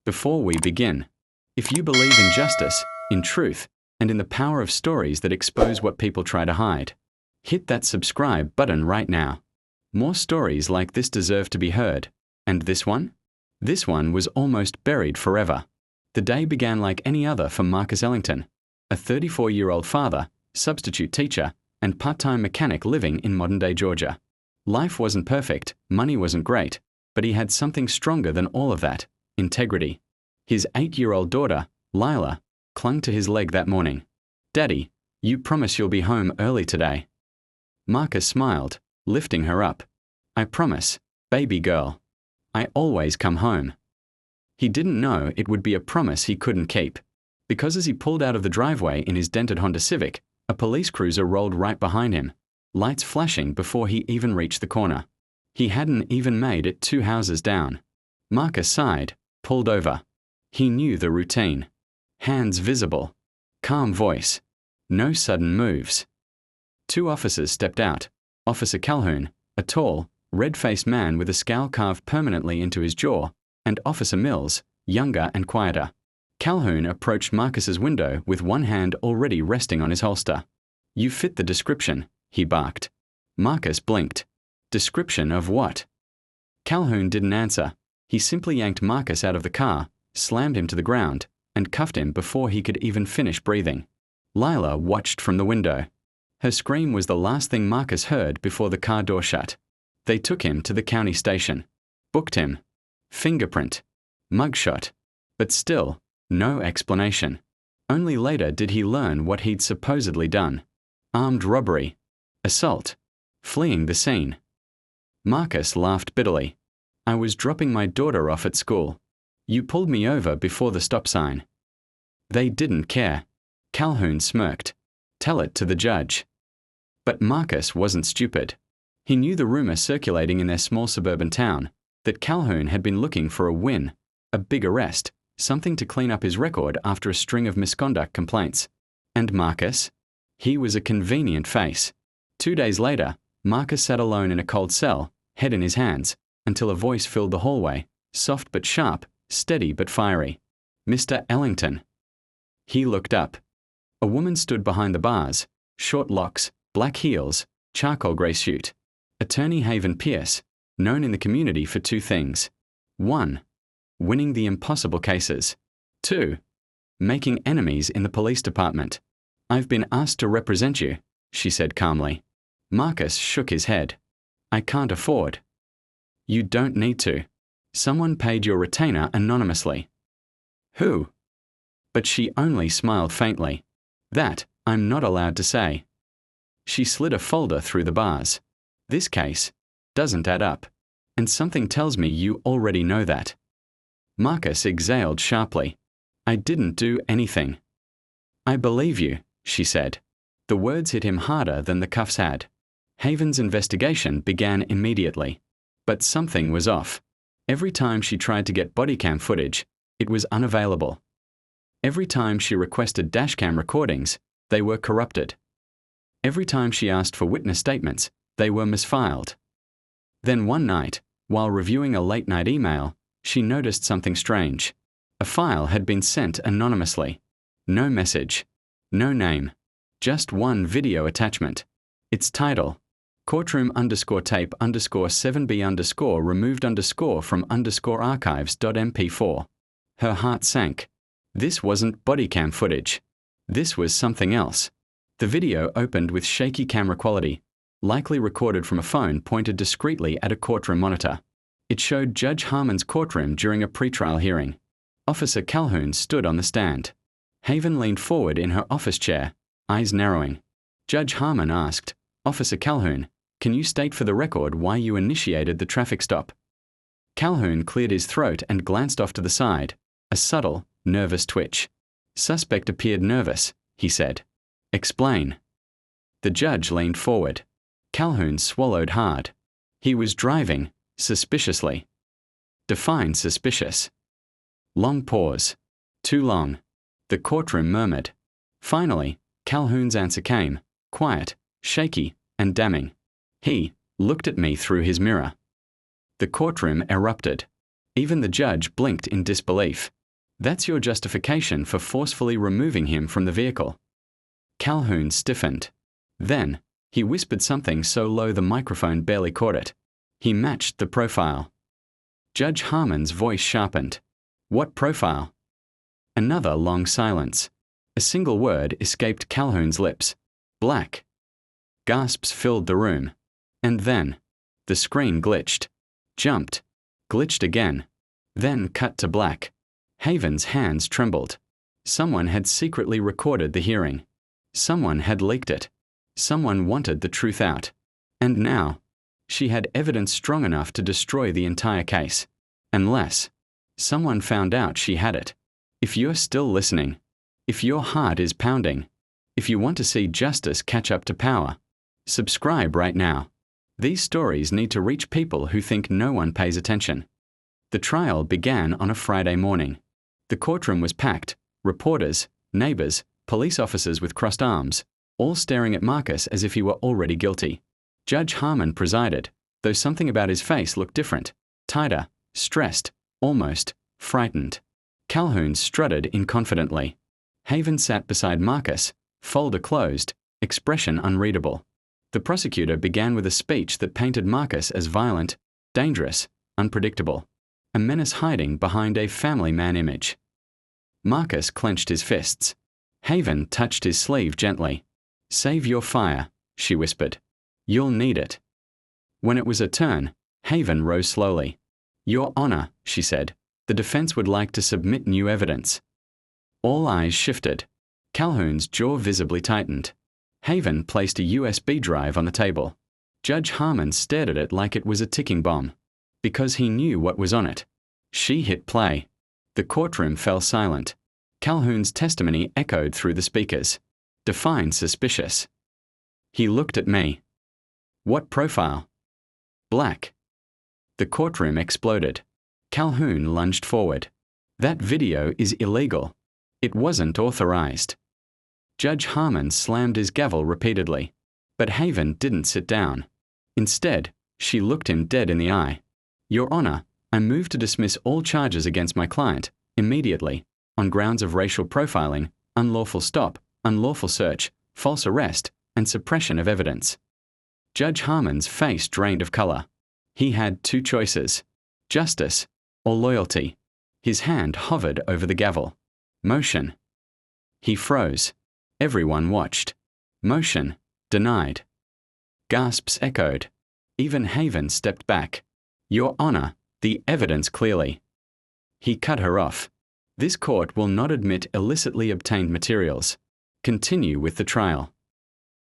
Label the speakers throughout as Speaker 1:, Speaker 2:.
Speaker 1: Before we begin, if you believe in justice, in truth, and in the power of stories that expose what people try to hide, hit that subscribe button right now. More stories like this deserve to be heard. And this one? This one was almost buried forever. The day began like any other for Marcus Ellington, a 34-year-old father, substitute teacher, and part-time mechanic living in modern-day Georgia. Life wasn't perfect, money wasn't great, but he had something stronger than all of that: integrity. His 8-year-old daughter, Lila, clung to his leg that morning. "Daddy, you promise you'll be home early today." Marcus smiled, lifting her up. "I promise, baby girl. I always come home." He didn't know it would be a promise he couldn't keep, because as he pulled out of the driveway in his dented Honda Civic, a police cruiser rolled right behind him, lights flashing before he even reached the corner. He hadn't even made it 2 houses down. Marcus sighed, pulled over. He knew the routine. Hands visible. Calm voice. No sudden moves. 2 officers stepped out. Officer Calhoun, a tall, red-faced man with a scowl carved permanently into his jaw, and Officer Mills, younger and quieter. Calhoun approached Marcus's window with one hand already resting on his holster. "You fit the description," he barked. Marcus blinked. Description of what? Calhoun didn't answer. He simply yanked Marcus out of the car, slammed him to the ground, and cuffed him before he could even finish breathing. Lila watched from the window. Her scream was the last thing Marcus heard before the car door shut. They took him to the county station. Booked him. Fingerprint. Mugshot. But still, no explanation. Only later did he learn what he'd supposedly done. Armed robbery. Assault. Fleeing the scene. Marcus laughed bitterly. "I was dropping my daughter off at school. You pulled me over before the stop sign." They didn't care. Calhoun smirked. "Tell it to the judge." But Marcus wasn't stupid. He knew the rumor circulating in their small suburban town, that Calhoun had been looking for a win, a big arrest, something to clean up his record after a string of misconduct complaints. And Marcus? He was a convenient face. 2 days later, Marcus sat alone in a cold cell, head in his hands, until a voice filled the hallway, soft but sharp, steady but fiery. "Mr. Ellington." He looked up. A woman stood behind the bars, short locks, black heels, charcoal grey suit. Attorney Haven Pierce, known in the community for 2 things. 1. Winning the impossible cases. 2. Making enemies in the police department. "I've been asked to represent you," she said calmly. Marcus shook his head. "I can't afford." "You don't need to. Someone paid your retainer anonymously." "Who?" But she only smiled faintly. "That, I'm not allowed to say." She slid a folder through the bars. "This case doesn't add up. And something tells me you already know that." Marcus exhaled sharply. "I didn't do anything." "I believe you," she said. The words hit him harder than the cuffs had. Haven's investigation began immediately. But something was off. Every time she tried to get body cam footage, it was unavailable. Every time she requested dashcam recordings, they were corrupted. Every time she asked for witness statements, they were misfiled. Then one night, while reviewing a late-night email, she noticed something strange. A file had been sent anonymously. No message. No name. Just one video attachment. Its title: Courtroom_tape_7B_removed_from_archives.mp4. Her heart sank. This wasn't bodycam footage. This was something else. The video opened with shaky camera quality, likely recorded from a phone pointed discreetly at a courtroom monitor. It showed Judge Harmon's courtroom during a pretrial hearing. Officer Calhoun stood on the stand. Haven leaned forward in her office chair, eyes narrowing. Judge Harmon asked, "Officer Calhoun, can you state for the record why you initiated the traffic stop?" Calhoun cleared his throat and glanced off to the side, a subtle, nervous twitch. "Suspect appeared nervous," he said. "Explain." The judge leaned forward. Calhoun swallowed hard. He was driving, suspiciously. Define suspicious. Long pause. Too long. The courtroom murmured. Finally, Calhoun's answer came, quiet, shaky, and damning. He looked at me through his mirror. The courtroom erupted. Even the judge blinked in disbelief. That's your justification for forcefully removing him from the vehicle? Calhoun stiffened. Then, he whispered something so low the microphone barely caught it. He matched the profile. Judge Harmon's voice sharpened. What profile? Another long silence. A single word escaped Calhoun's lips. Black. Gasps filled the room. And then, the screen glitched. Jumped. Glitched again. Then cut to black. Haven's hands trembled. Someone had secretly recorded the hearing. Someone had leaked it. Someone wanted the truth out. And now, she had evidence strong enough to destroy the entire case. Unless someone found out she had it. If you're still listening, if your heart is pounding, if you want to see justice catch up to power, subscribe right now. These stories need to reach people who think no one pays attention. The trial began on a Friday morning. The courtroom was packed, reporters, neighbors, police officers with crossed arms, all staring at Marcus as if he were already guilty. Judge Harmon presided, though something about his face looked different, tighter, stressed, almost frightened. Calhoun strutted inconfidently. Haven sat beside Marcus, folder closed, expression unreadable. The prosecutor began with a speech that painted Marcus as violent, dangerous, unpredictable, a menace hiding behind a family man image. Marcus clenched his fists. Haven touched his sleeve gently. Save your fire, she whispered. You'll need it. When it was her turn, Haven rose slowly. Your Honor, she said, the defense would like to submit new evidence. All eyes shifted. Calhoun's jaw visibly tightened. Haven placed a USB drive on the table. Judge Harmon stared at it like it was a ticking bomb. Because he knew what was on it. She hit play. The courtroom fell silent. Calhoun's testimony echoed through the speakers. Define suspicious. He looked at me. What profile? Black. The courtroom exploded. Calhoun lunged forward. That video is illegal. It wasn't authorized. Judge Harmon slammed his gavel repeatedly. But Haven didn't sit down. Instead, she looked him dead in the eye. Your Honor, I move to dismiss all charges against my client, immediately, on grounds of racial profiling, unlawful stop, unlawful search, false arrest, and suppression of evidence. Judge Harmon's face drained of color. He had two choices: justice or loyalty. His hand hovered over the gavel. Motion. He froze. Everyone watched. Motion. Denied. Gasps echoed. Even Haven stepped back. Your Honor, the evidence clearly. He cut her off. This court will not admit illicitly obtained materials. Continue with the trial.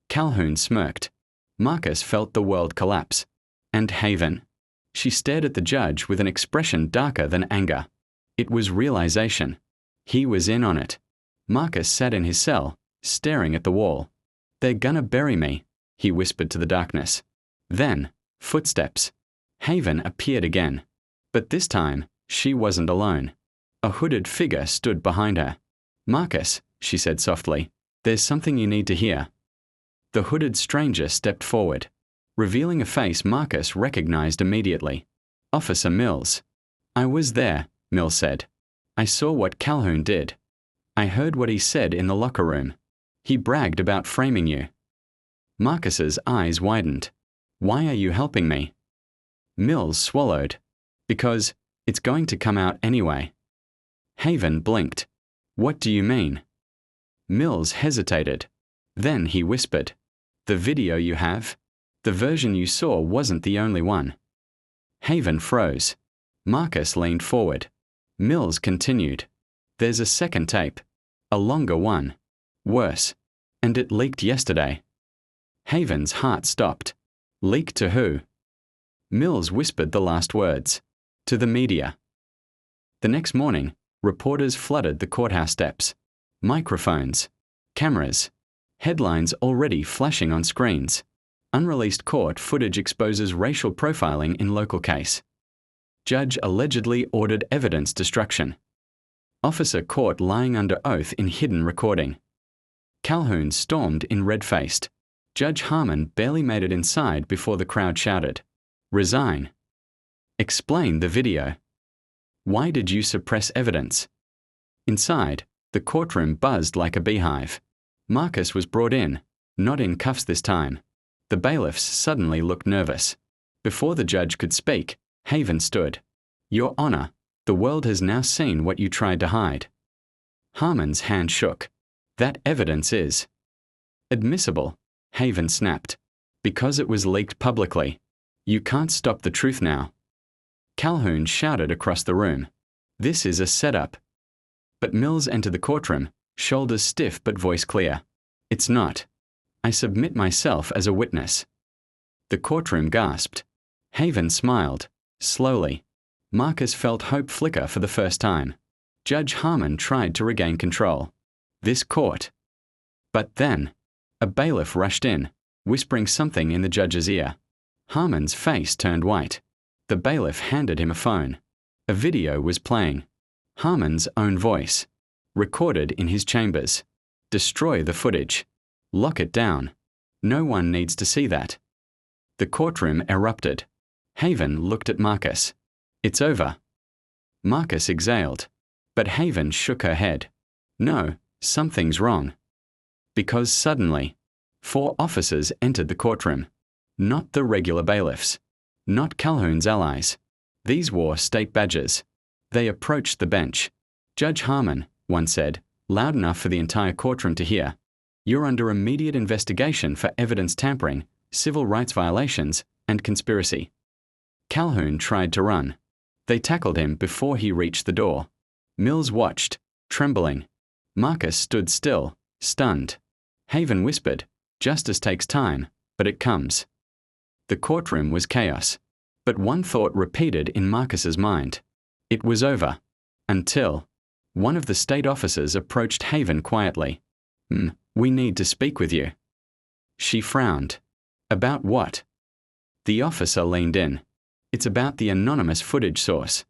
Speaker 1: Calhoun smirked. Marcus felt the world collapse. And Haven? She stared at the judge with an expression darker than anger. It was realization. He was in on it. Marcus sat in his cell, staring at the wall. They're gonna bury me, he whispered to the darkness. Then, footsteps. Haven appeared again. But this time, she wasn't alone. A hooded figure stood behind her. Marcus, she said softly, there's something you need to hear. The hooded stranger stepped forward, revealing a face Marcus recognized immediately. Officer Mills. I was there, Mills said. I saw what Calhoun did. I heard what he said in the locker room. He bragged about framing you. Marcus's eyes widened. Why are you helping me? Mills swallowed. Because it's going to come out anyway. Haven blinked. What do you mean? Mills hesitated. Then he whispered. The video you have? The version you saw wasn't the only one. Haven froze. Marcus leaned forward. Mills continued. There's a second tape. A longer one. Worse. And it leaked yesterday. Haven's heart stopped. Leaked to who? Mills whispered the last words. To the media. The next morning, reporters flooded the courthouse steps. Microphones. Cameras. Headlines already flashing on screens. Unreleased court footage exposes racial profiling in local case. Judge allegedly ordered evidence destruction. Officer caught lying under oath in hidden recording. Calhoun stormed in red-faced. Judge Harmon barely made it inside before the crowd shouted. Resign. Explain the video. Why did you suppress evidence? Inside, the courtroom buzzed like a beehive. Marcus was brought in, not in cuffs this time. The bailiffs suddenly looked nervous. Before the judge could speak, Haven stood. Your Honor, the world has now seen what you tried to hide. Harmon's hand shook. That evidence is admissible, Haven snapped. Because it was leaked publicly. You can't stop the truth now. Calhoun shouted across the room. This is a setup. But Mills entered the courtroom, shoulders stiff but voice clear. It's not. I submit myself as a witness. The courtroom gasped. Haven smiled, slowly. Marcus felt hope flicker for the first time. Judge Harmon tried to regain control. This court. But then, a bailiff rushed in, whispering something in the judge's ear. Harmon's face turned white. The bailiff handed him a phone. A video was playing. Harmon's own voice. Recorded in his chambers. Destroy the footage. Lock it down. No one needs to see that. The courtroom erupted. Haven looked at Marcus. It's over. Marcus exhaled. But Haven shook her head. No, something's wrong. Because suddenly, 4 officers entered the courtroom. Not the regular bailiffs. Not Calhoun's allies. These wore state badges. They approached the bench. Judge Harmon, one said, loud enough for the entire courtroom to hear. You're under immediate investigation for evidence tampering, civil rights violations, and conspiracy. Calhoun tried to run. They tackled him before he reached the door. Mills watched, trembling. Marcus stood still, stunned. Haven whispered, justice takes time, but it comes. The courtroom was chaos. But one thought repeated in Marcus's mind. It was over. Until one of the state officers approached Haven quietly. We need to speak with you. She frowned. About what? The officer leaned in. It's about the anonymous footage source.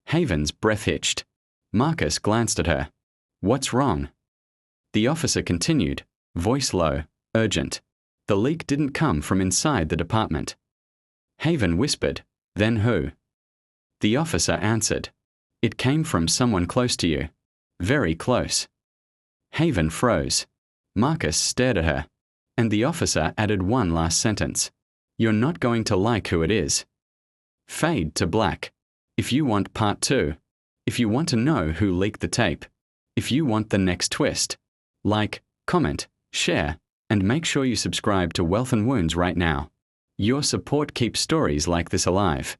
Speaker 1: Haven's breath hitched. Marcus glanced at her. What's wrong? The officer continued, voice low, urgent. The leak didn't come from inside the department. Haven whispered, then who? The officer answered. It came from someone close to you. Very close. Haven froze. Marcus stared at her. And the officer added one last sentence. You're not going to like who it is. Fade to black. If you want part 2. If you want to know who leaked the tape. If you want the next twist. Like, comment, share, and make sure you subscribe to Wealth and Wounds right now. Your support keeps stories like this alive.